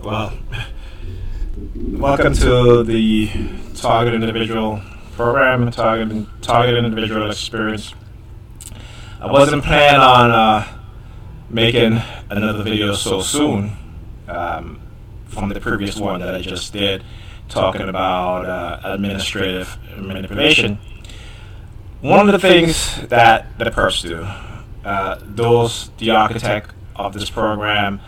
Well, welcome to the Target Individual program, Target Individual Experience. I wasn't planning on making another video so soon from the previous one that I just did, talking about administrative manipulation. One of the things that the perps do, the architect of this program,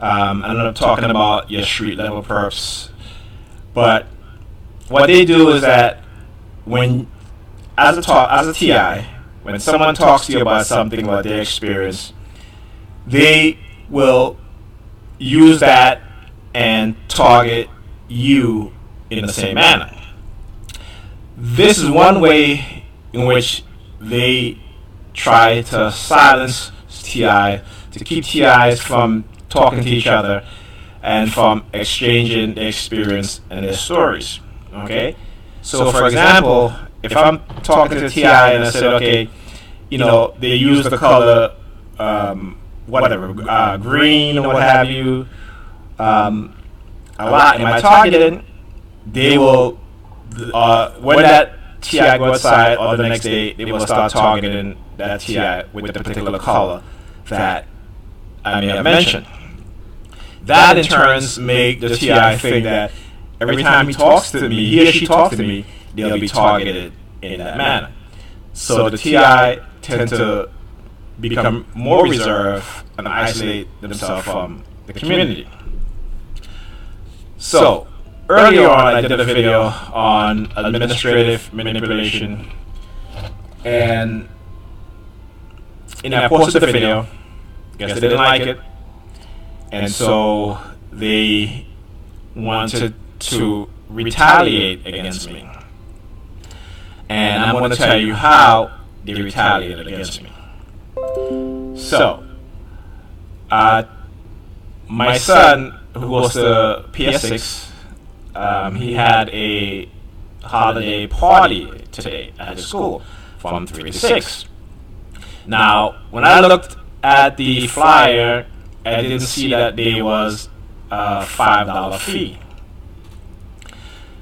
I'm not talking about your street level perps, but what they do is that when, as a TI, when someone talks to you about something about their experience, they will use that and target you in the same manner. This is one way in which they try to silence TI, to keep TIs from talking to each other and from exchanging their experience and their stories. Okay? So for example, if I'm talking to TI and I said, okay, they use the color green or what have you, a lot in my targeting, they will, when that TI go outside or the next day, they will start targeting that TI with the particular color that I may have mentioned. That in turns make the TI think that every time he or she talks to me, they'll be targeted in that manner. So the TI tend to become more reserved and isolate themselves from the community. So earlier on, I did a video on administrative manipulation, and I posted the video. Guess they didn't like it, and so they wanted to retaliate against me. And I'm going to tell you how they retaliated against me. So, my son, who goes to PS6, he had a holiday party today at his school from 3 to 6. Now, when I looked at the flyer, I didn't see that there was a $5 fee.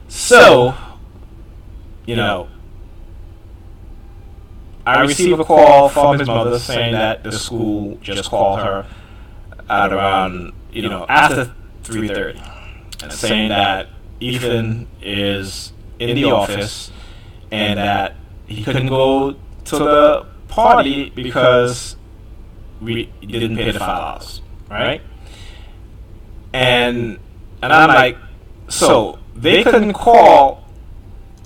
So, I received a call from his mother saying that the school just called her at around, after 3:30, and saying that Ethan is in the office and that he couldn't go to the party because we didn't pay the $5, right? And I'm like, so they couldn't call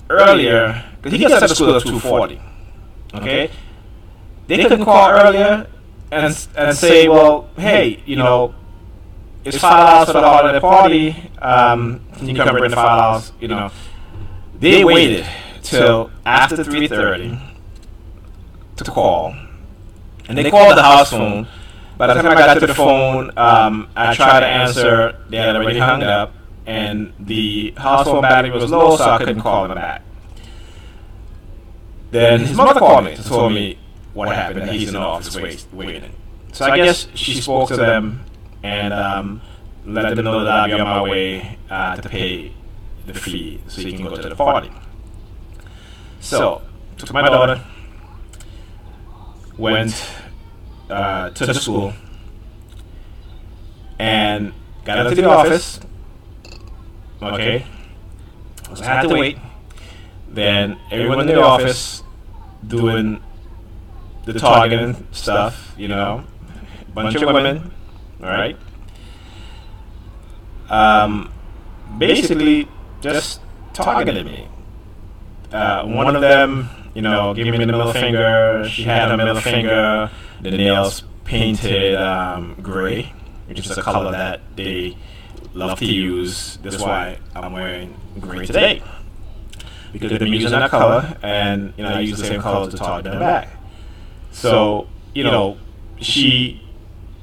earlier because he gets out of school at 2:40. Okay, they couldn't call earlier and say, well, hey, it's $5 for the holiday party. Can you come bring the $5? They waited till after 3:30 to call, and they called the house phone. By the time I got to the phone, I tried to answer. They had already hung up, and the house phone battery was low, so I couldn't call them back. Then his mother called me and told me what happened, that he's in the office waiting. So I guess she spoke to them and let them know that I'll be on my way to pay the fee so he can go to the party. So, took my daughter, went to the school, and got into the office. Okay, so I had to wait. Then everyone in the office doing the targeting stuff, bunch of women, all right? Basically just targeted me. One of them, giving me the middle finger. She had her middle finger, the nails painted gray, which is a color that they love to use. That's why I'm wearing gray today, because they've been using that color, and I use the same color to target them back. So she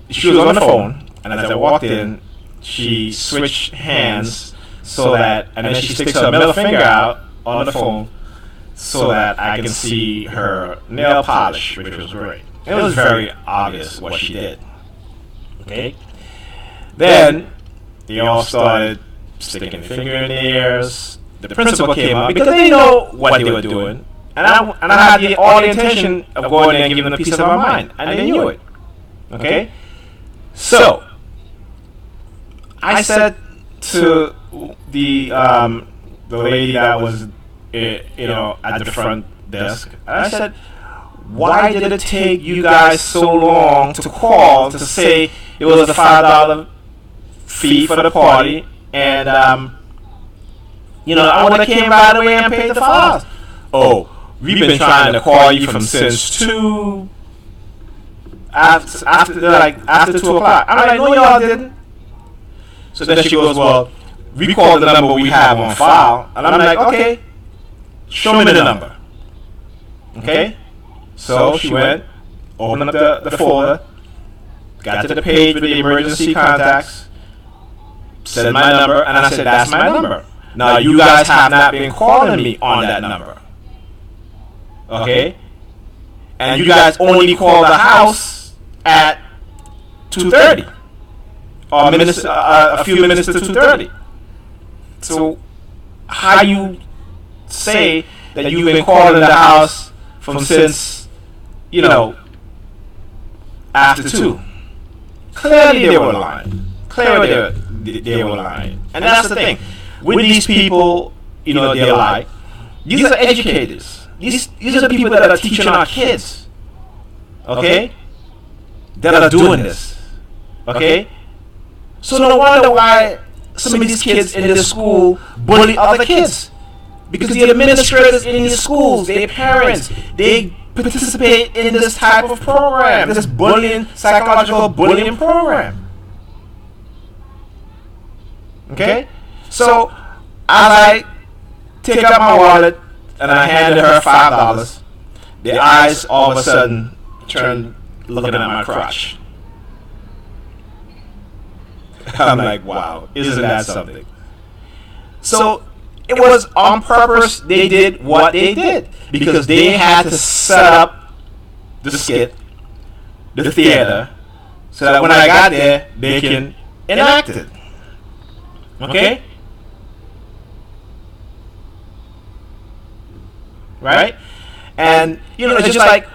was on the phone, and as I walked in, she switched hands so that, and then she sticks her middle finger out on the phone so that I can see her nail polish, which was great. It was very obvious what she did. Okay. Then they all started sticking their finger in their ears. The principal came up because they know what they were doing, and I had all the intention of going there and giving them a piece of my mind, and they knew it. Okay, so I said to the lady that was at the front desk, I said, why did it take you guys so long to call to say it was a $5 fee for the party, and I would have came right away and paid the $5? Oh, we've been trying to call you from since after 2 o'clock. I'm like, no, y'all didn't. So then she goes, well, we called the number we have on file, and I'm like, okay, show me the number. Okay, so she went, opened up the folder, got to the page with the emergency contacts, said my number, and I said, that's my number. Now, you guys have not been calling me on that number. Okay? And you guys only called the house at 2:30. Or a few minutes to 2:30. So, how you say that you've been calling the house from since, after 2? Clearly they were lying. Clearly they were lying. And that's the thing. With these people, they lie. These are educators. These are the people that are teaching our kids. Okay? That are doing this. Okay? So no wonder why some of these kids in this school bully other kids. Because the administrators in these schools, their parents, they participate in this type of program, this psychological bullying program. Okay? So, as I take out my wallet and I handed her $5, the eyes all of a sudden turned looking at my crotch. I'm like, wow, isn't that something? So, it was on purpose they did what they did. Because they had to set up the skit, the theater, so that when I got there, they can enact it. Okay? Right? And, it's just like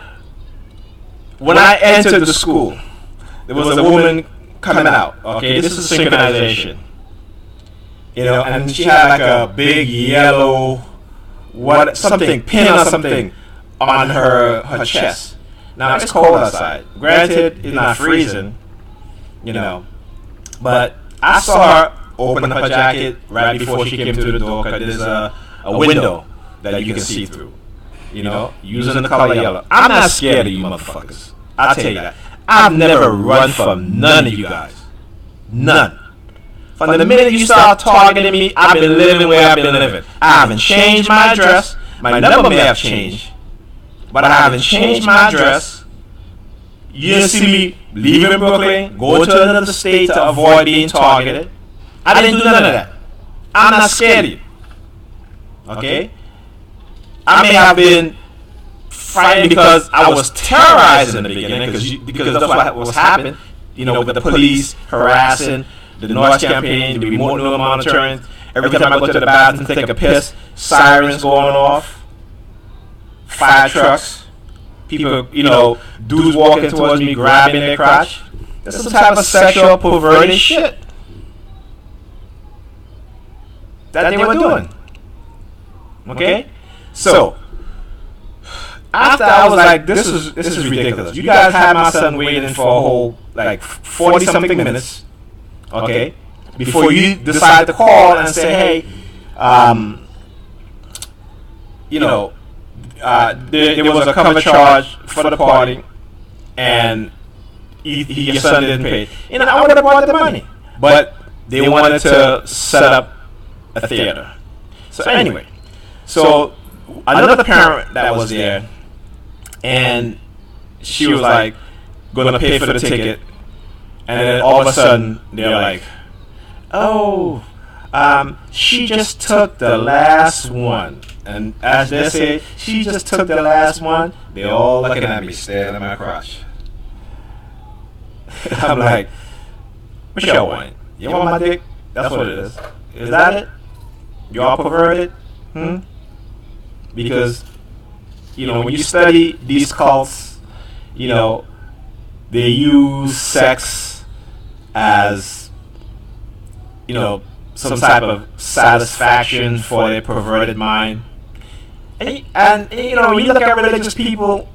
when I entered the school, there was a woman coming out. Okay? This is synchronization. And she had like a big yellow pin or something on her chest. Now it's cold outside. Granted, it's not freezing, but I saw her open up her jacket right before she came through the door, because there's a window that you can see through, using the color yellow. I'm not scared of you motherfuckers. I'll tell you that. I've never run from none of you guys. None. From the minute you start targeting me, I've been living where I've been living. I haven't changed my address. My number may have changed, but I haven't changed my address. You didn't see me leaving Brooklyn, go to another state to avoid being targeted. I didn't do none of that. I'm not scared of you. Okay? I may have been frightened because I was terrorized in the beginning, because that's what was happening, with the police harassing, the noise campaign, the remote monitoring. Every time I go to the bathroom to take a piss, sirens going off, fire trucks, people, dudes walking towards me, grabbing their crotch. That's some type of sexual perverted shit that they were doing. Okay? So, after I was like, this is ridiculous. You guys had my son waiting for a whole, 40-something minutes. Okay, before you decide to call and say, hey, there was a cover charge for the party, and your son didn't pay. I would have brought the money, but they wanted to set up a theater. So anyway, another parent that was there, and she was like, going to pay for the ticket. And then all of a sudden, they're like, oh, she just took the last one. And as they say, she just took the last one, they're all looking at me, staring at my crotch. I'm like, what y'all want? You want my dick? That's what it is. Is that it? Y'all perverted? Because, when you study these cults, they use sex as, some type of satisfaction for their perverted mind. And when you look at religious people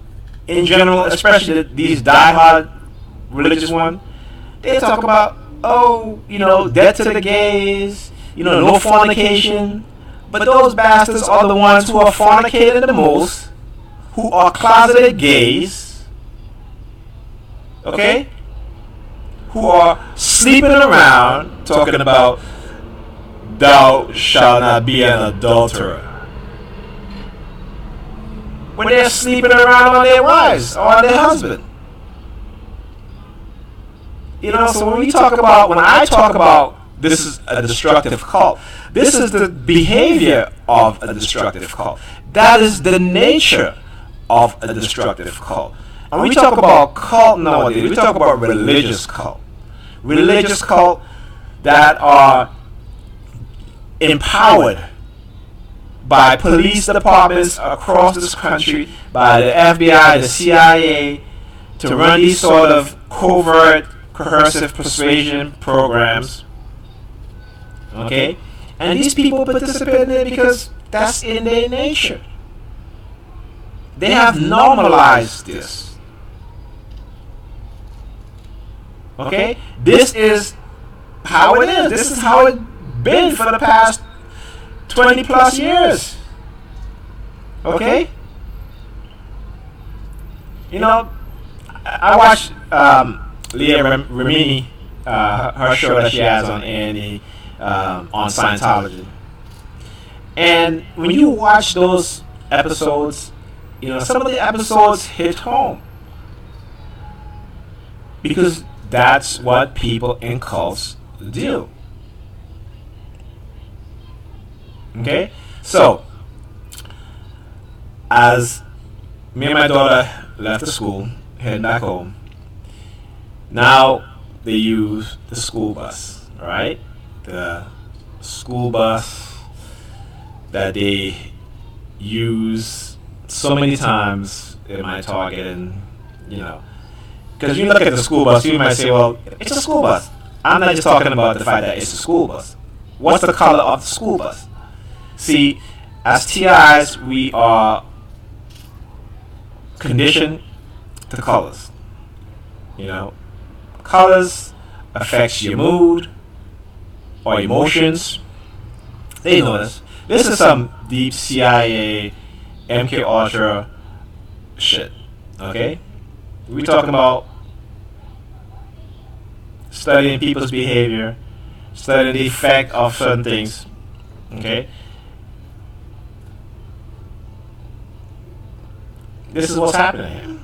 in general, especially these diehard religious ones, they talk about, death to the gays, no fornication. But those bastards are the ones who are fornicating the most, who are closeted gays, okay? Who are sleeping around talking about, thou shalt not be an adulterer, when they're sleeping around on their wives or on their husband. So when I talk about this is a destructive cult, this is the behavior of a destructive cult. That is the nature of a destructive cult. And we talk about cult nowadays, we talk about religious cult. Religious cult that are empowered by police departments across this country, by the FBI, the CIA, to run these sort of covert, coercive persuasion programs. Okay? And these people participate in it because that's in their nature. They have normalized this. Okay? This is how it is. This is how it's been for the past 20 plus years. Okay? I watched Leah Remini, her show that she has on A&E, on Scientology. And when you watch those episodes, some of the episodes hit home. Because that's what people in cults do. Okay? So, as me and my daughter left the school, heading back home, now they use the school bus, right? The school bus that they use so many times in my Target, and because you look at the school bus, you might say, well, it's a school bus. I'm not just talking about the fact that it's a school bus. What's the color of the school bus? See, as TIs, we are conditioned to colors. Colors affects your mood or emotions. They know this. This is some deep CIA, MK Ultra shit. Okay? We're talking about studying people's behavior, studying the effect of certain things. Okay? This is what's happening here.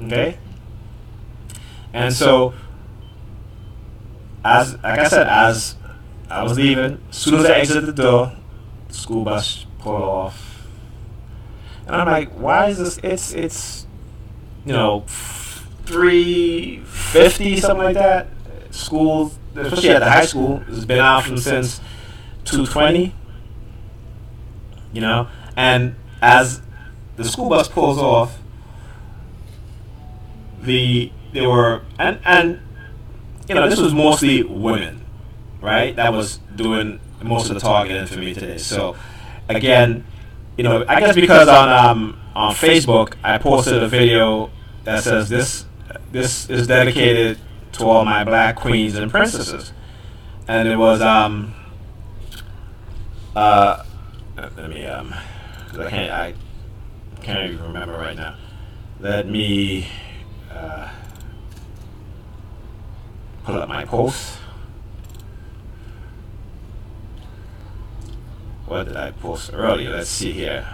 Okay? And so, as I was leaving, as soon as I exited the door, the school bus pulled off. And I'm like, why is this? It's 3:50, something like that. School, especially at the high school, has been out since 2:20. And as the school bus pulls off, this was mostly women, right? That was doing most of the targeting for me today. So again, I guess because on Facebook I posted a video that says this is dedicated to all my black queens and princesses, and it was let me because I can't even remember right now. Let me pull up my post. What did I post earlier? Let's see here.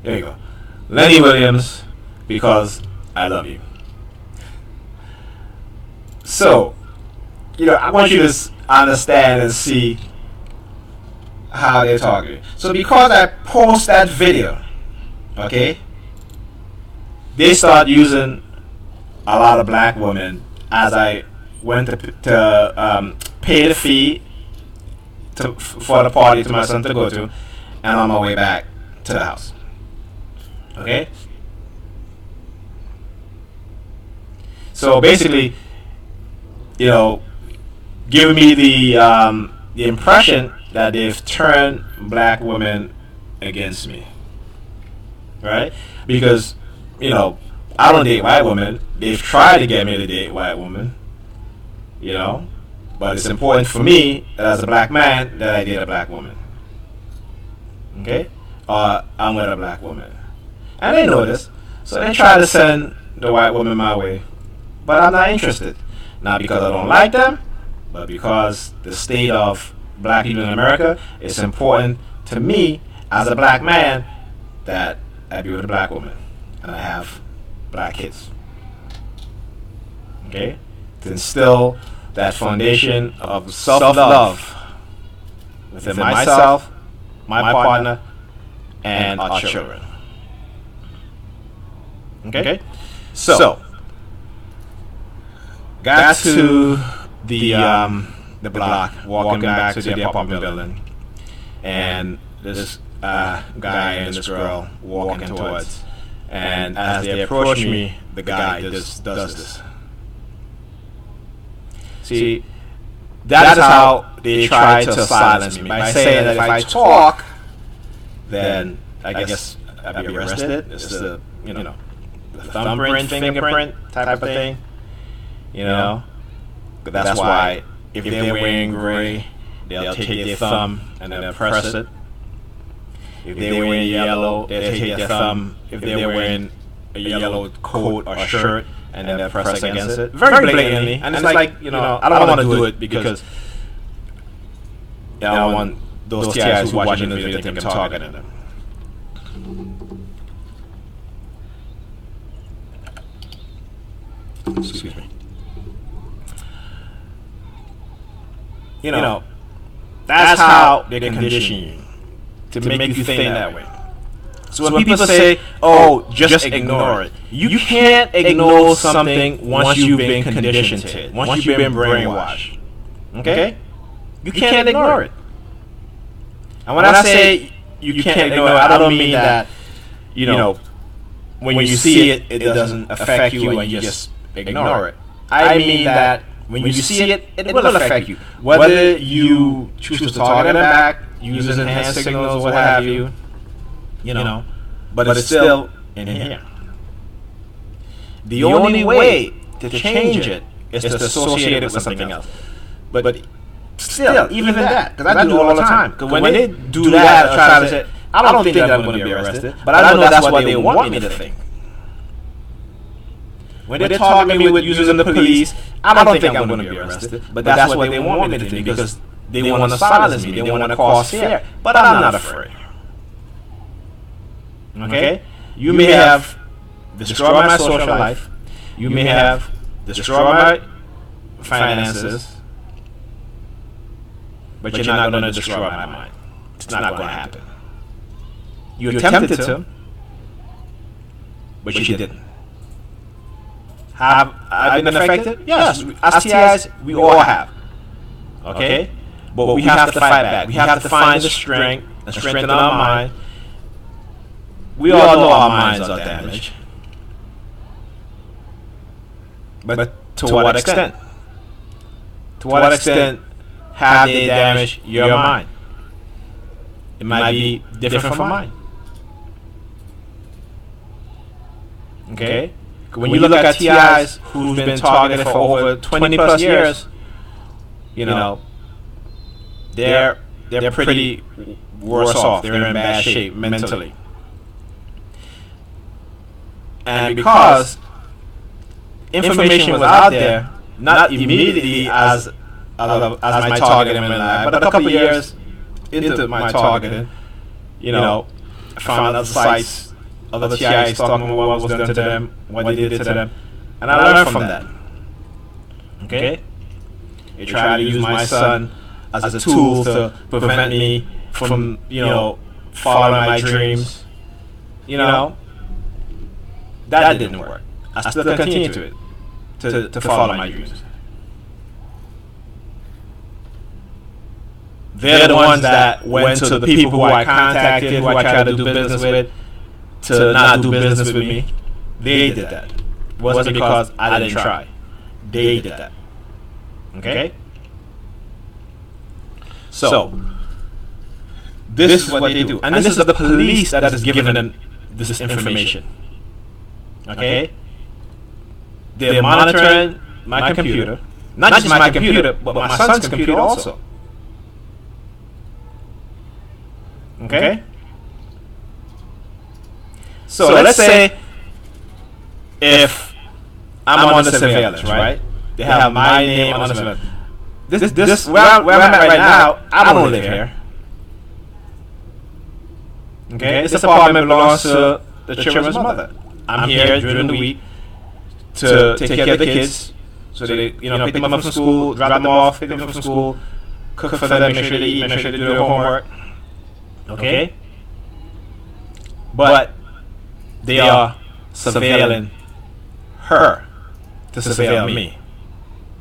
There you go. Lenny Williams, because I love you. So, I want you to understand and see how they target. So because I post that video, okay, they start using a lot of black women as I went to pay the fee for the party to my son to go to, and on my way back to the house. Okay? So basically, giving me the impression that they've turned black women against me. Right? Because, I don't date white women. They've tried to get me to date white women. But it's important for me, as a black man, that I date a black woman. Okay? Or I'm with a black woman. And they know this. So they try to send the white woman my way. But I'm not interested. Not because I don't like them, but because the state of black people in America, it's important to me, as a black man, that I be with a black woman. And I have black kids. Okay? To instill that foundation of self-love within myself, my partner, and our children. Okay? So got to the block, walking back to the apartment building, and this guy and this girl walking towards. And as they approach me, the guy just does this. See, that is how they try to silence me, by saying that if I talk, then I guess I'll be arrested. It's the the thumbprint, fingerprint type of thing. That's why if they're wearing gray, they'll take their thumb and they'll press it. If they're wearing yellow, they'll take their thumb. If they're wearing a yellow coat or shirt, and then they'll press against it. Very blatantly. And it's like, I don't want to do it because I don't want those TIs who watching the video to think I'm targeting them. Excuse me. That's how they condition you to make you think that way. So when people say, "Oh, just ignore it," you can't ignore something once you've been conditioned to it, once you've been brainwashed. Okay? You can't ignore it. And when I say you can't ignore it, I don't mean that when you see it, it doesn't affect you and you just ignore it. I mean that when you see it, it will affect you. Whether you choose to target them back, use enhanced signals, or what have you, but it's still in here. The only way to change it is to associate it with something else. But still, even that, because I do it all the time. Because when they do that, I try to say, I don't think that I'm going to be arrested, but I know that's what they want me to think. When they're targeting me with using the police, I don't think I'm going to be arrested, but that's what they want me to think, because they want to silence me, they want to cause fear. But I'm not afraid. Okay? You may have destroyed my social life, you may have destroyed my finances, but you're not going to destroy my mind. It's not going to happen. You attempted to, but you didn't. Have I been affected? Yes. As TIs, we all have. Okay? But we have to fight back. We have to find the strength and strengthen our mind. We all know our minds are damaged. But to what extent? To what extent have they damaged your mind? It might be different from mine. Okay? When you look at TIs who've been targeted for over 20 plus years, they're pretty worse off. They're in bad shape mentally. And because information was out there, not immediately as my targeting went live, but a couple years into my targeting, I found other sites, other TIs talking about what was done to them, what they did to them, and I learned from that. Okay? They tried to use my son as a tool to prevent me from following my dreams. That didn't work. I still continued to follow my dreams. They're the ones that went to the people who I contacted, who I tried to do business with, to not do business with me. They did that. It wasn't because I didn't try. They did that. Okay? So, this is what they do. And this is the police that is giving them this information. Okay? They're monitoring my computer. Not just my computer, but my son's computer also. Okay? So let's say if I'm on the surveillance, right? They have my name on the surveillance. This where I'm at right now, I don't live here. Okay? This apartment belongs to the children's mother. I'm here during the week to take care of the kids. So they, pick them up from school, drop them off, pick them up from school, cook for them, make sure they eat, make sure they do their homework. Okay? But they are surveilling her to surveil me.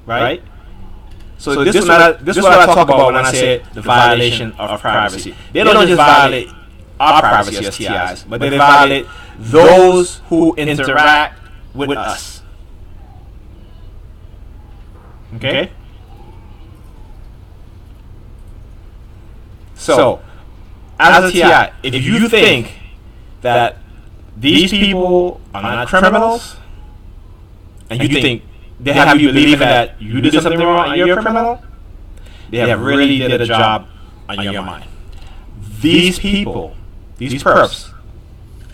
Right? So this is what I talk about when I say the violation of privacy. They don't just violate our privacy as TIs, but they violate those who interact with us. Okay? So, as a TI, if you think that these people are not criminals, and you think they have you believing that you did something wrong and you're a criminal, they have really did a job on your mind. These people, these perps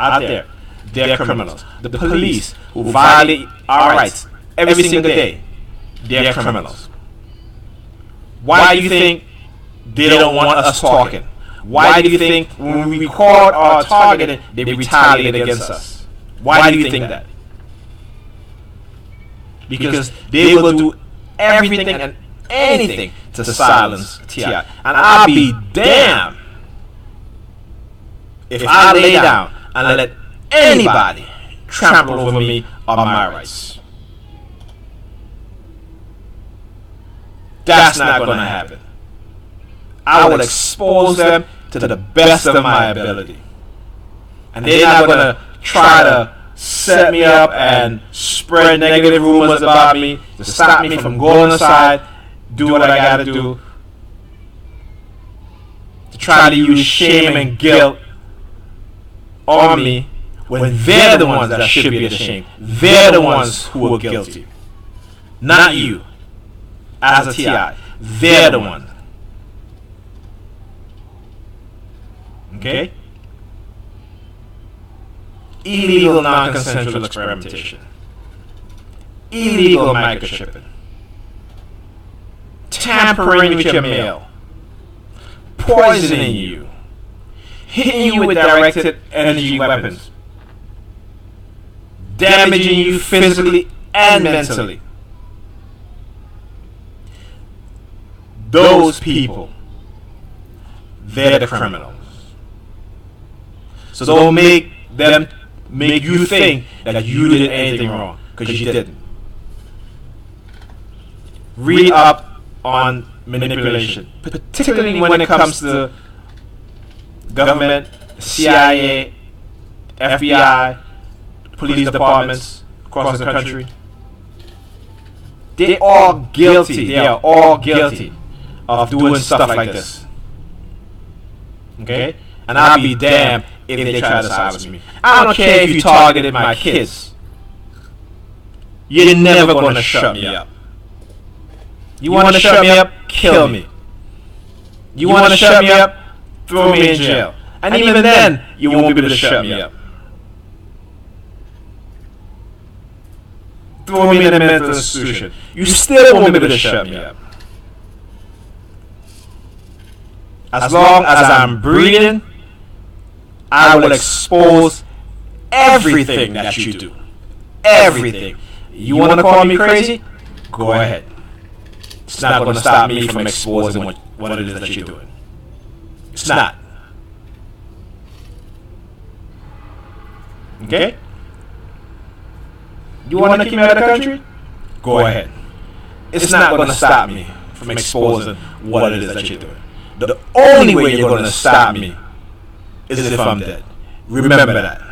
out there, they're criminals. The police who violate our rights every single day, they're criminals. Why do you think they don't want us talking? Why do you think when we record or targeted, they retaliate against us? Why do you think that? Because they will do everything and anything to silence T.I. And I'll be damned if I lay down and let anybody trample over me or my rights. That's not going to happen. I will expose them to the best of my ability. And they're not going to try to set me up and spread negative rumors about me to stop me from going aside, do what I got to do, to try to use shame and guilt on me when they're the ones that should be ashamed. They're the ones who are guilty. Not you. As a TI. They're the ones. Okay? Illegal non-consensual experimentation. Illegal microchipping. Tampering with your mail. Poisoning you. Hitting you with directed energy weapons. Damaging you physically and mentally. Those people, they're the criminals. So don't make you think that you did anything wrong, because you didn't. Read up on manipulation, particularly when it comes to government, CIA, FBI, police departments across the country. They are guilty. They are all guilty of doing stuff like this. Okay? And I'll be damned if they try to silence me. I don't care if you targeted my kids. You're never going to shut me up. You want to shut me up? Kill me. You want to shut me up? Throw me in jail. And even then, you won't be able to shut me up. Throw me in a mental institution. You still won't be able to shut me up. As long as I'm breathing, I will expose everything that you do. Everything. You want to call me crazy? Go ahead. It's not going to stop me from exposing what it is that you're doing. It's not. Okay? You want to keep me out of the country? Go ahead. It's not going to stop me from exposing what it is that you're doing. The only way you're going to stop me is if I'm dead. Remember that.